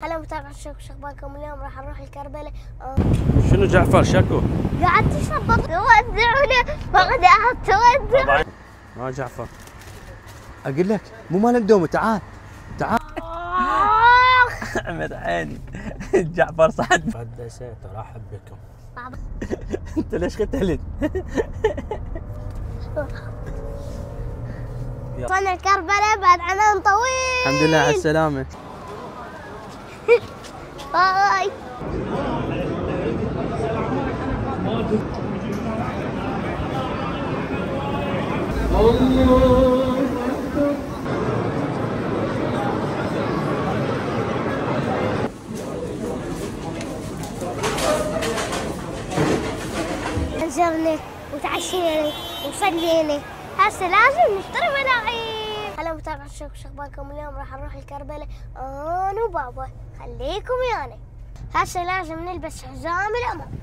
هلا متابع شكو، شو اخباركم؟ اليوم راح نروح الكربلاء. شنو جعفر شكو؟ قاعد تشرب تودعنا بغداد تودع. ما جعفر اقول لك مو مال اندومي. تعال تعال. احمد عيني. جعفر صعد مقدسة ترحب بكم. انت ليش قتلت؟ وصلنا الكربلاء بعد عنان طويل. الحمد لله على السلامة. باي. نزلنا وتعشينا وصلينا، هسه لازم نشتري ملاعين. هلا متابع شكو، شو اخباركم؟ اليوم راح نروح الكربلاء انا وبابا، خليكم ويانا. هسه لازم نلبس حزام الامان،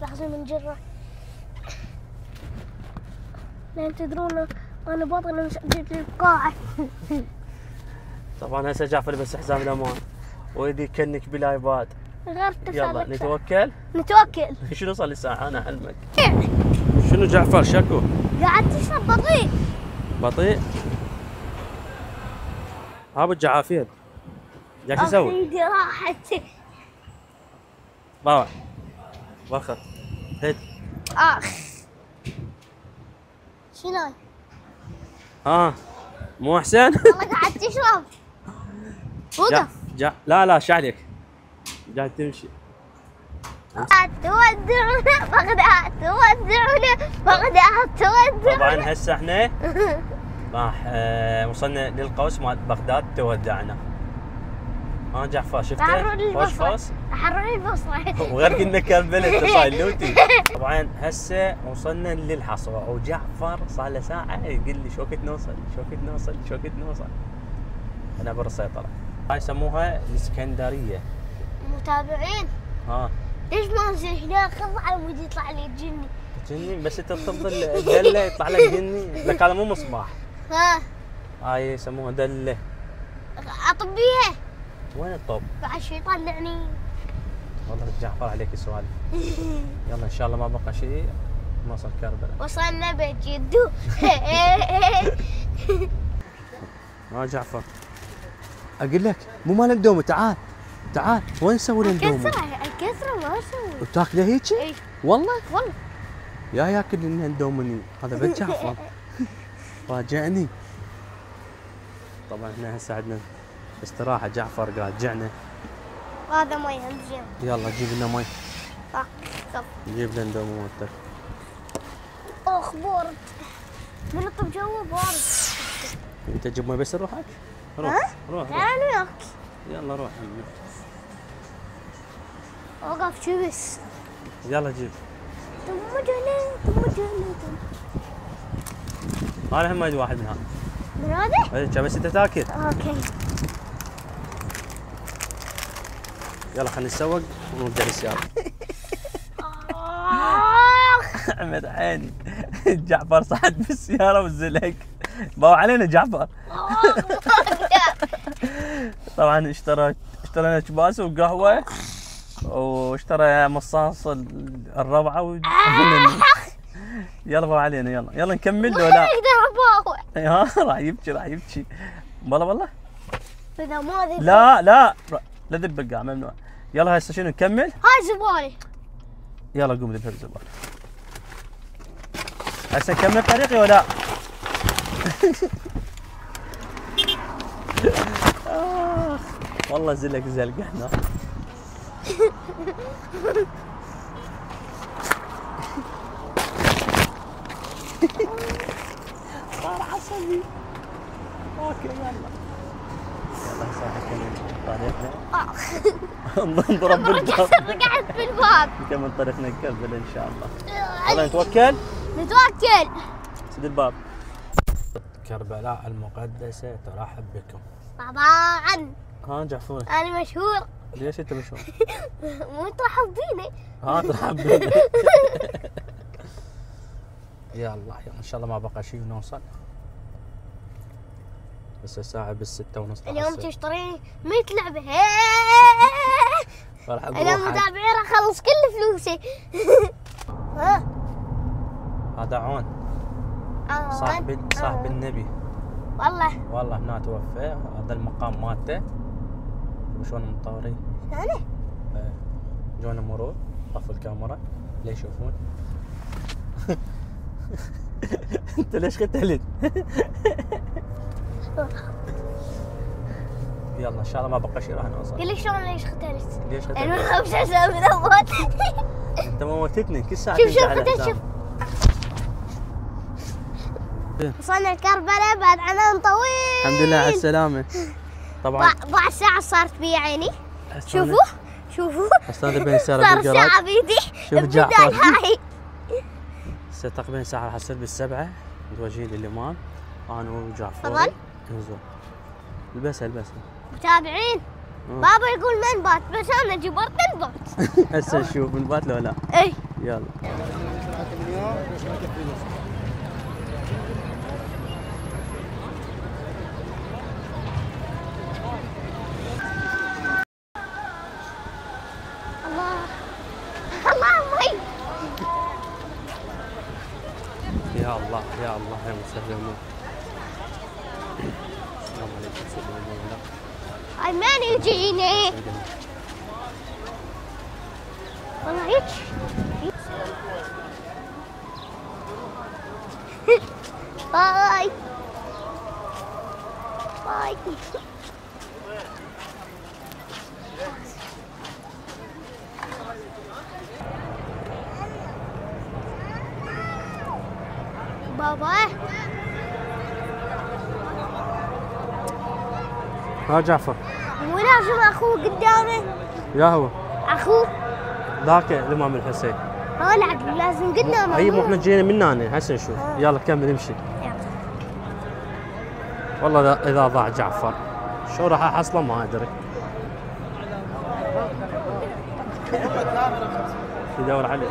لازم نجره لان تدرون انا بطل مسجل القاعة. طبعا هسه جعفر لبس حزام الامان ويدي كنك بالايباد. يلا نتوكل. شنو صار لي ساعة انا علمك. شنو جعفر شكو؟ قاعد تشرب بطيء. بطيء؟ ابو الجعافير قاعد شو تسوي؟ ايدي راحت. باوع وخر هيد. شنو؟ مو احسن؟ والله قاعد تشرب. وقف. لا شو عليك؟ قاعد تمشي. تودعنا بغداد تودعنا بغداد تودعنا. طبعا هسه احنا راح وصلنا للقوس مال بغداد تودعنا. جعفر شفته؟ خوش فوس؟ حروني البصرة وغير كنا كربلاء انت صاير لوتي. طبعا هسه وصلنا للحصوة وجعفر صار له ساعة يقول لي شو وقت نوصل. انا بر السيطرة. هاي يسموها الاسكندرية. متابعين. ليش ما انزل هناك؟ خذ على مود يطلع لي الجني. بس انت تفضل دله يطلع لك جني. لك هذا مو مصباح. هاي يسموها دله. اطبيها. وين الطب؟ بعد شو يطلعني. والله جعفر عليك سؤال. يلا ان شاء الله ما بقى شيء نوصل كربلاء. وصلنا بيت جدو. جعفر اقول لك مو مال اندومي. تعال وين نسوي الاندومي؟ الكسرة ما اسوي. وتاكله هيك؟ اي والله والله. يا ياكل لنا اندومي هذا بيت جعفر. فاجأني. طبعا احنا هسه عندنا استراحة. جعفر قاعد جعنا. هذا مي زين. يلا جيب لنا مي. طب جيب لنا اندومي مالتك. بارد. من الطب جوا بارد. انت تجيب مي بس لروحك؟ روح. تعال وياك. يلا روح. وقف شو بس. يلا جيب. تم انا هم اريد واحد من هذا. من هذا؟ اي بس انت تاكل. اوكي. يلا خلينا نتسوق ونرجع للسيارة. احمد عيني. جعفر صعد بالسيارة والزلق. باوع علينا جعفر. طبعا اشترينا كباس وقهوة واشترى مصاص الروعة يلا باوع علينا. يلا نكمل لو لا. راح يبكي. والله اذا ما لا ذب القاع ممنوع. يلا هسه شنو نكمل؟ هاي زبالة. يلا قوم ذبها بالزبالة. هسه نكمل طريقي ولا؟ والله زلق هنا. صار عصبي. اوكي يلا هسه نكمل طريقنا. نضرب بالباب. قعدت بالباب. نكمل طريقنا كربلاء ان شاء الله. يلا نتوكل. سد الباب. كربلاء المقدسة ترحب بكم. طبعا. جعفر انا مشهور. ليش انت مشهور؟ مو ترحب فيني. ترحب بيني. يلا ان شاء الله ما بقى شيء ونوصل. هسه الساعة بالستة ونص. اليوم تشتري 100 لعبة. انا متابعين راح اخلص كل فلوسي. هذا عون صاحب النبي. والله هنا توفى. هذا المقام مالته. شلون مطورين؟ انا جونا مرور. طفوا الكاميرا ليش يشوفون. انت ليش ختلت؟ يلا ان شاء الله ما بقى شيء راح نوصل. قل لي شلون ليش ختلت؟ ليش ختلت؟ انا مش اسوي ذوات. انت موتتني كل ساعه. شوف ختلت. شوف وصلنا كربلاء بعد عنان طويل. الحمد لله على السلامة. طبعا ضاع ساعة صارت بي عيني. شوفوا استاذ بين سيارة صار بالجراج. ساعة بيدي. شوف جعفر. هاي هسه تقريبا ساعة راح تصير بالسبعة. متوجهين للإمام أنا وجعفر. تفضل. انزل البسها. متابعين بابا يقول من بات بس انا جبرت من بات. هسه نشوف من بات لو لا. اي يلا. الله مي. يا الله يا مسلمون. السلام عليكم. سلام. هاي من يجيني والله هيك. باي بابا. ها جعفر. مو لازم اخوه قدامه. يا هو اخوه ذاك الامام الحسين. لا لازم قدامه. اي مو احنا جينا من هنا هسه نشوف. يلا كمل امشي. والله اذا ضاع جعفر شو راح احصله ما ادري. يدور عليه.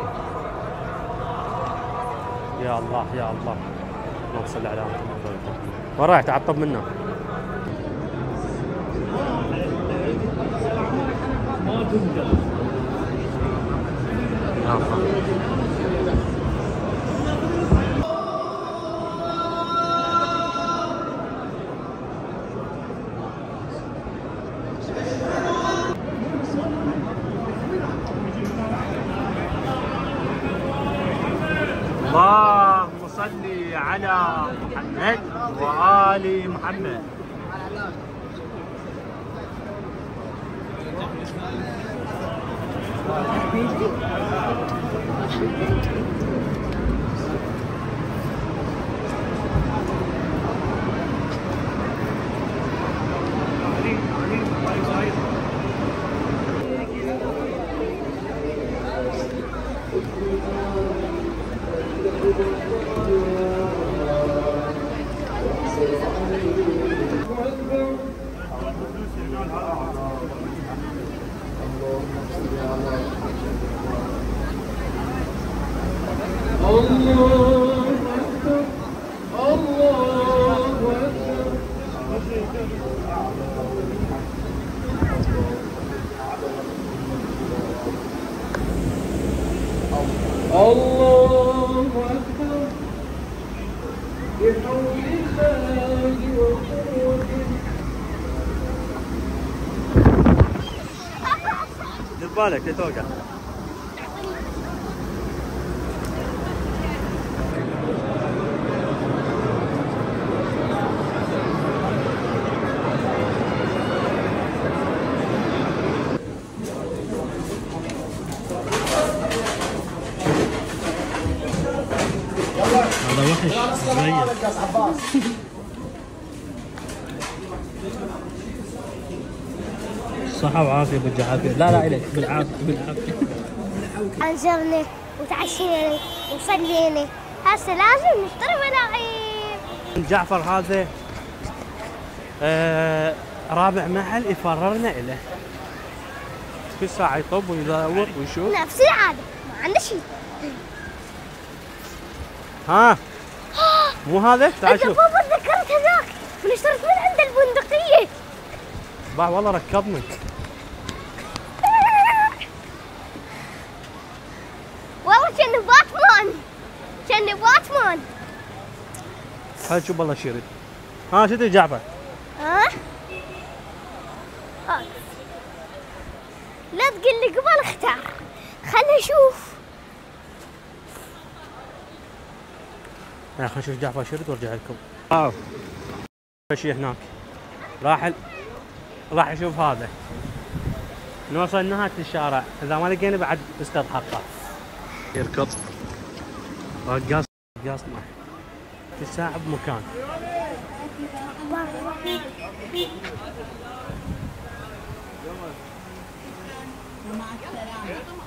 يا الله اللهم صل على محمد. وين رايح تعطب منه؟ اللهم صل على محمد وآل محمد. دير بالك لا توقع. هذا وحش صغير. صحة وعافية بالجعافية. لا إليك بالعافية. انزلنا وتعشينا وصلينا. هسه لازم نشتري ملاعب. جعفر هذا رابع محل يفررنا إله. كل ساعة يطب ويدور ويشوف. نفس العادة ما عندنا شيء. ها مو هذا؟ تعال شوف. بابا تذكرت هذاك ونشتريت من عند البندقية. باع والله ركضني. والله كأنه باتمان. كأنه باتمان. هاي شوف والله شيري. ها شو تدري جعفر؟ ها؟ لا تقول لي قبل اختار. خلنا نشوف. خلينا نشوف جعفر شرد وارجع لكم. شيء هناك. راح يشوف هذا. نوصل نهاية الشارع، إذا ما لقينا بعد نسقط حقه. يركض. رقاصنا. في ساعة بمكان.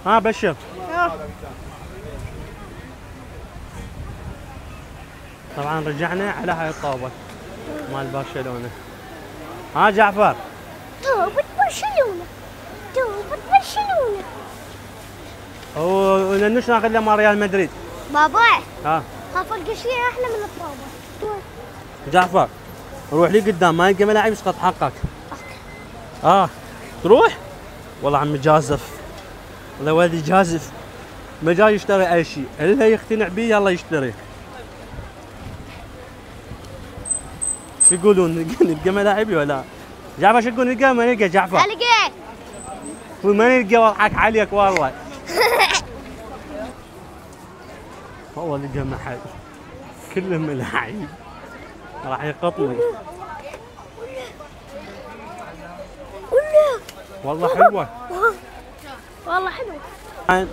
ها بشر. طبعا رجعنا على هاي الطاوة مال برشلونة. ها جعفر. طوبة برشلونة. طوبة برشلونة. وننش ناخذ له مال ريال مدريد. بابا. ها. خاف القشية أحلى من الطوبة. جعفر روح لي قدام ما يلقى ملاعب يسقط حقك. تروح؟ والله عمي جازف. والله ولدي جازف. ما جاي يشتري اي شيء الا يقتنع بيه يلا يشتري. شو يقولون نلقى ملاعبي ولا؟ جعفر شو تقول نلقى؟ ما نلقى جعفر. لقيت. ما نلقى واضحك عليك والله. والله لقى محل كله ملاعب راح يقطني. والله حلوة. والله حلوة. الآن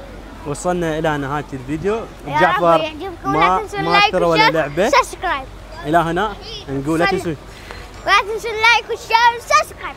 وصلنا إلى نهاية الفيديو. جعفر ما ترى ولا لعبة. سبسكرايب. إلى هنا نقول لا تنسوا لا تنسوا اللايك والشير والسبسكرايب.